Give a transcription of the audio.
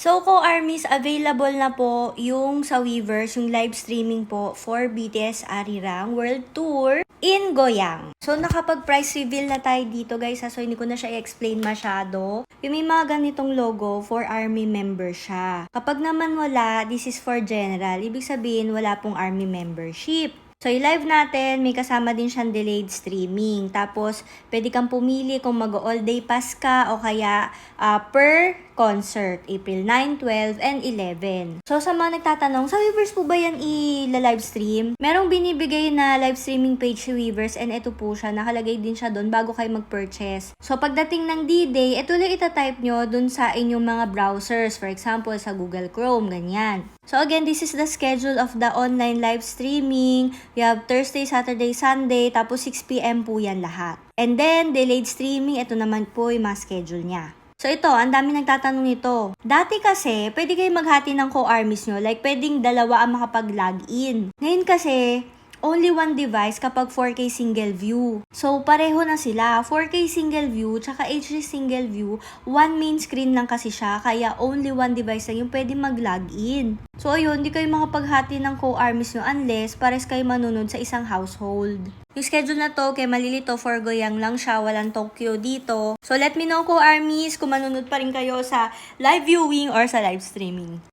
So, co-armies, available na po yung sa Weverse, yung live streaming po for BTS Arirang World Tour in Goyang. So, nakapag-price reveal na tayo dito, guys. So, hindi ko na siya i-explain masyado. Yung may mga ganitong logo, for army member siya. Kapag naman wala, this is for general. Ibig sabihin, wala pong army membership. So, i-live natin, may kasama din siyang delayed streaming. Tapos, pwede kang pumili kung mag-all day pass ka o kaya per concert, April 9, 12, and 11. So, sa mga nagtatanong, sa Weverse po ba yan i-live stream? Merong binibigay na live streaming page si Weverse and ito po siya, nakalagay din siya doon bago kayo mag-purchase. So, pagdating ng D-Day, ito lang itatype nyo doon sa inyong mga browsers. For example, sa Google Chrome, ganyan. So, again, this is the schedule of the online live streaming. We have Thursday, Saturday, Sunday, tapos 6 p.m. po yan lahat. And then, delayed streaming, ito naman po yung mga schedule niya. So ito, ang dami nagtatanong nito. Dati kasi, pwede kayo maghati ng co-armies nyo. Like, pwedeng dalawa ang makapag-login. Ngayon kasi, only one device kapag 4K single view. So, pareho na sila. 4K single view, tsaka HD single view, one main screen lang kasi siya, kaya only one device lang yung pwede mag-login. So, ayun, hindi kayo makapaghati ng co-armies nyo unless pares kayo manunod sa isang household. Yung schedule na to, kay malilito, for Goyang lang siya, walang Tokyo dito. So, let me know co-armies kung manunod pa rin kayo sa live viewing or sa live streaming.